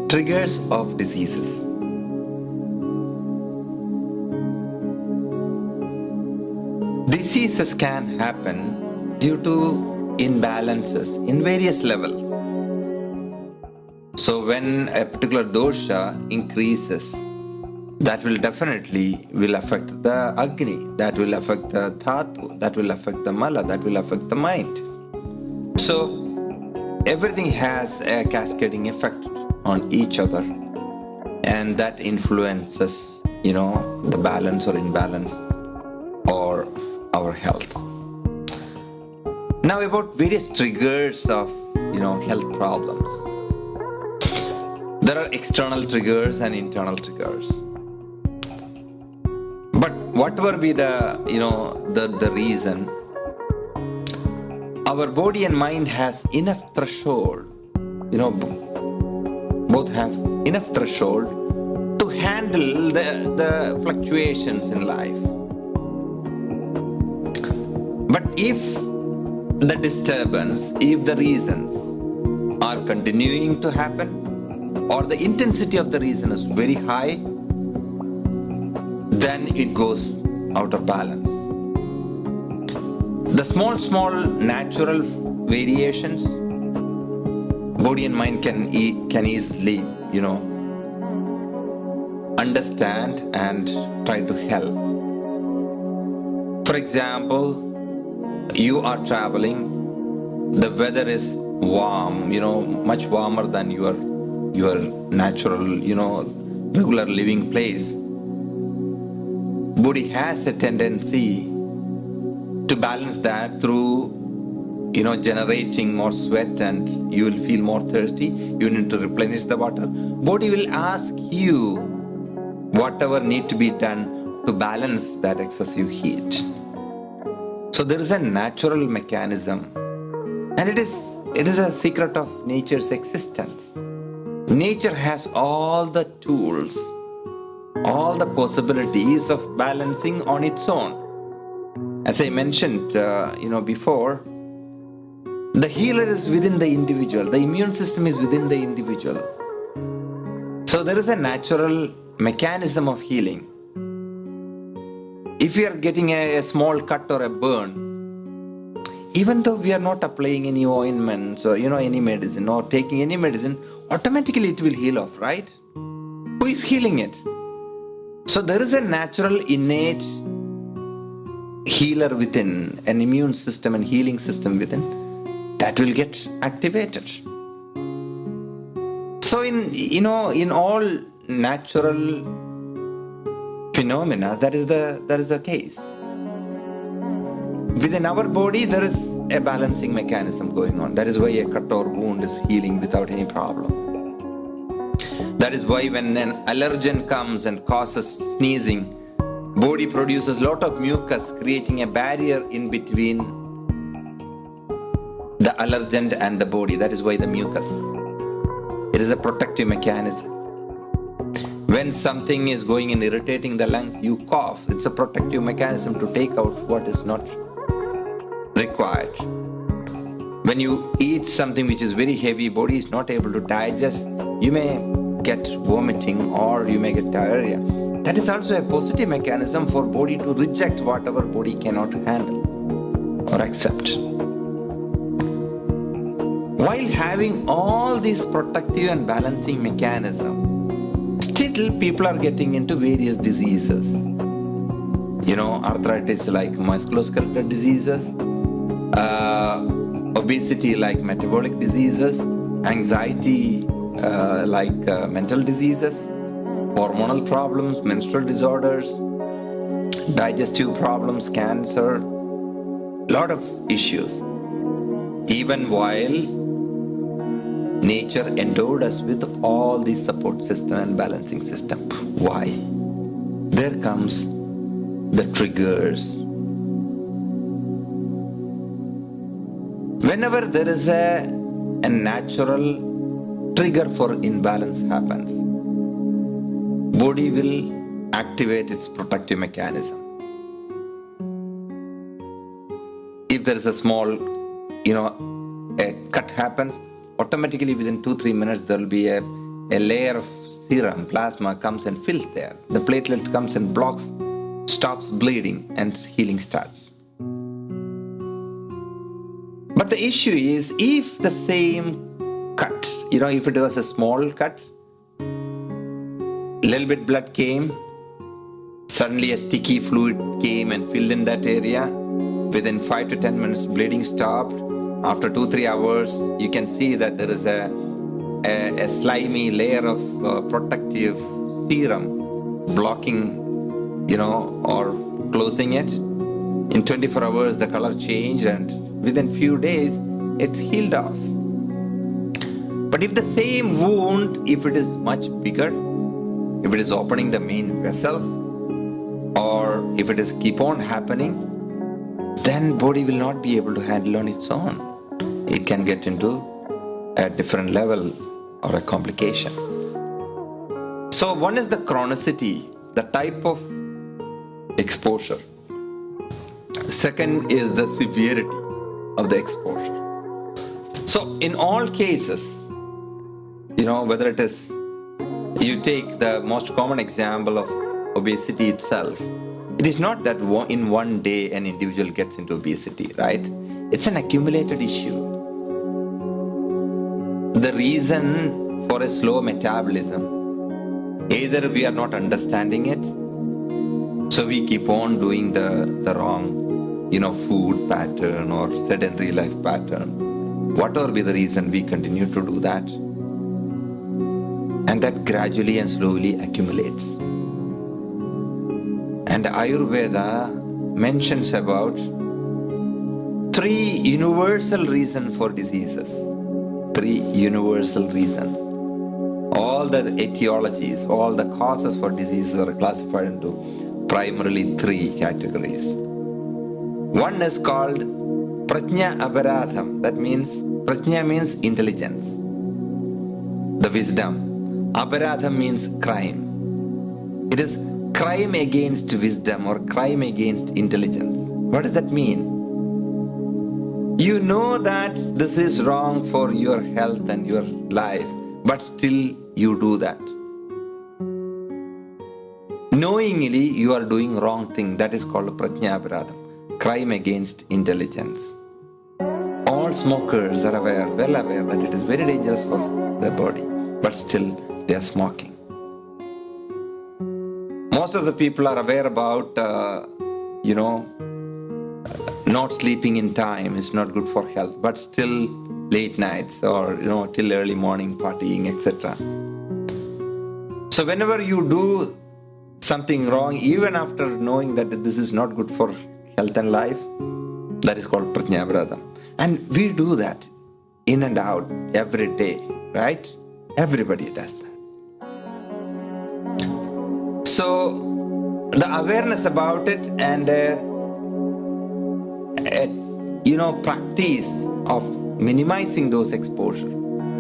Triggers of diseases. Diseases can happen due to imbalances in various levels. So when a particular dosha increases, that will definitely affect the Agni, that will affect the Dhatu, that will affect the Mala, that will affect the mind. So everything has a cascading effect on each other, and that influences, the balance or imbalance or our health. Now about various triggers of, health problems. There are external triggers and internal triggers. But whatever be the reason, our body and mind has enough threshold, both have enough threshold to handle the fluctuations in life. But if the disturbance, if the reasons are continuing to happen, or the intensity of the reason is very high, then it goes out of balance. The small natural variations, body and mind can easily, understand and try to help. For example, you are traveling, the weather is warm, much warmer than your natural, regular living place. Body has a tendency to balance that through, generating more sweat, and you will feel more thirsty. You need to replenish the water. Body will ask you whatever need to be done to balance that excessive heat. So there is a natural mechanism, and it is a secret of nature's existence. Nature has all the tools, all the possibilities of balancing on its own. As I mentioned, before, the healer is within the individual. The immune system is within the individual. So there is a natural mechanism of healing. If you are getting a small cut or a burn, even though we are not applying any ointments or any medicine or taking any medicine, automatically it will heal off, right? Who is healing it? So there is a natural innate healer within, an immune system and healing system within, that will get activated. So in all natural phenomena, that is the case. Within our body, there is a balancing mechanism going on. That is why a cut or wound is healing without any problem. That is why when an allergen comes and causes sneezing, body produces a lot of mucus, creating a barrier in between the allergen and the body. That is why the mucus. It is a protective mechanism. When something is going and irritating the lungs, you cough. It's a protective mechanism to take out what is not required. When you eat something which is very heavy, body is not able to digest, you may get vomiting or you may get diarrhea. That is also a positive mechanism for body to reject whatever body cannot handle or accept. While having all these protective and balancing mechanisms, still people are getting into various diseases. Arthritis like musculoskeletal diseases, obesity like metabolic diseases, anxiety like mental diseases, hormonal problems, menstrual disorders, digestive problems, cancer, lot of issues. Even while nature endowed us with all these support system and balancing system. Why? There comes the triggers. Whenever there is a natural trigger for imbalance happens, body will activate its protective mechanism. If there is a small, a cut happens, automatically within 2-3 minutes there will be a layer of serum, plasma comes and fills there. The platelet comes and blocks, stops bleeding, and healing starts. But the issue is, if the same cut, if it was a small cut, little bit blood came, suddenly a sticky fluid came and filled in that area, within 5 to 10 minutes bleeding stopped. After 2-3 hours, you can see that there is a slimy layer of protective serum blocking, or closing it. In 24 hours, the color changed, and within few days, it's healed off. But if the same wound, if it is much bigger, if it is opening the main vessel, or if it is keep on happening, then body will not be able to handle on its own. It can get into a different level or a complication. So one is the chronicity, the type of exposure. Second is the severity of the exposure. So in all cases, whether it is, you take the most common example of obesity itself, it is not that in one day an individual gets into obesity, right? It's an accumulated issue. The reason for a slow metabolism, either we are not understanding it, so we keep on doing the wrong, food pattern or sedentary life pattern. Whatever be the reason, we continue to do that. And that gradually and slowly accumulates. And Ayurveda mentions about 3 universal reasons for diseases. 3 universal reasons. All the etiologies, all the causes for diseases are classified into primarily 3 categories. One is called Prajna Aparadham. That means, Prajna means intelligence, the wisdom. Aparadham means crime. It is crime against wisdom or crime against intelligence. What does that mean? You know that this is wrong for your health and your life, but still you do that. Knowingly you are doing wrong thing. That is called Prajna Aparadham, crime against intelligence. All smokers are well aware that it is very dangerous for their body, but still they are smoking. Most of the people are aware about, not sleeping in time is not good for health, but still late nights or, till early morning partying, etc. So whenever you do something wrong, even after knowing that this is not good for health and life, that is called Prajna Aparadham. And we do that in and out every day, right? Everybody does that. So the awareness about it and practice of minimizing those exposure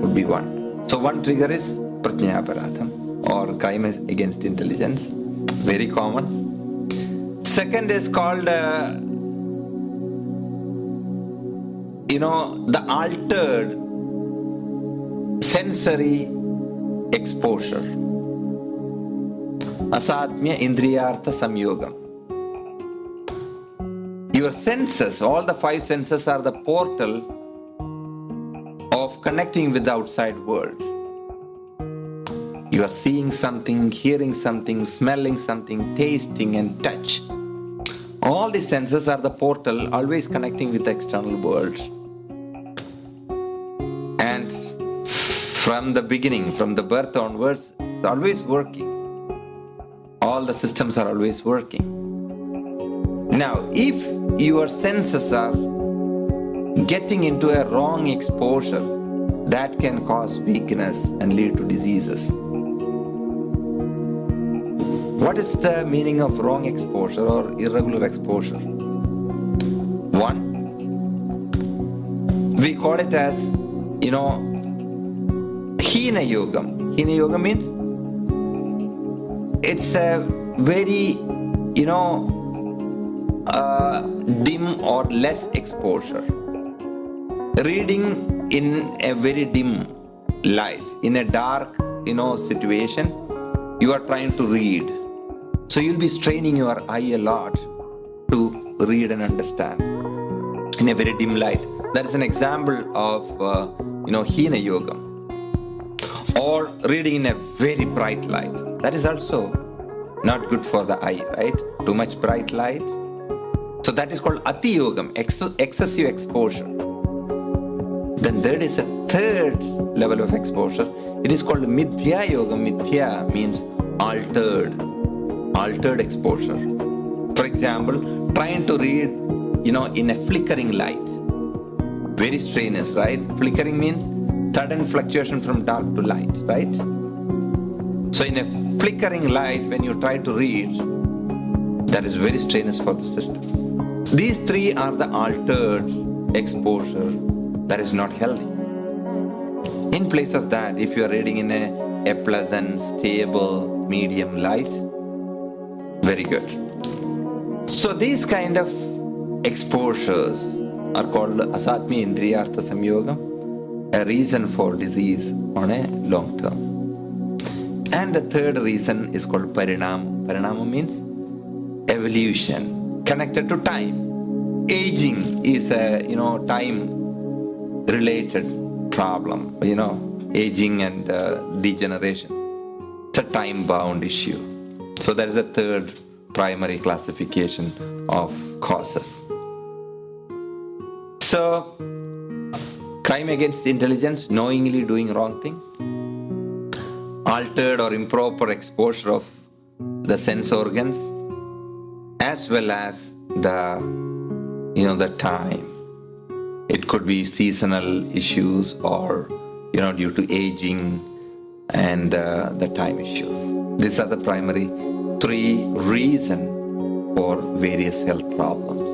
would be one. So one trigger is Prajna Aparadham or crime against intelligence, very common. Second is called the altered sensory exposure. Asadmya Indriyartha Samyogam. Your senses, all the 5 senses are the portal of connecting with the outside world. You are seeing something, hearing something, smelling something, tasting and touch. All these senses are the portal always connecting with the external world. And from the beginning, from the birth onwards, it's always working. All the systems are always working. Now, if your senses are getting into a wrong exposure, that can cause weakness and lead to diseases. What is the meaning of wrong exposure or irregular exposure? One, we call it as, Hina Yogam. Hina Yoga means it's a very, dim or less exposure. Reading in a very dim light, in a dark, situation, you are trying to read. So you'll be straining your eye a lot to read and understand in a very dim light. That is an example of, Hina Yoga. Or reading in a very bright light. That is also not good for the eye, right? Too much bright light. So that is called Ati Yogam, excessive exposure. Then there is a third level of exposure. It is called Mithya Yoga. Mithya means altered exposure. For example, trying to read, in a flickering light. Very strenuous, right? Flickering means sudden fluctuation from dark to light, right? So in a flickering light, when you try to read, that is very strenuous for the system. These three are the altered exposure that is not healthy. In place of that, if you are reading in a pleasant, stable, medium light, very good. So these kind of exposures are called Asatmi Indriyartha Samyogam, a reason for disease on a long term. And the third reason is called Parinam. Parinama means evolution, connected to time. Aging is a, time related problem, aging and degeneration. It's a time bound issue. So that is a third primary classification of causes. So, crime against intelligence, knowingly doing wrong thing. Altered or improper exposure of the sense organs, as well as the time. It could be seasonal issues or, due to aging and the time issues. These are the primary three reasons for various health problems.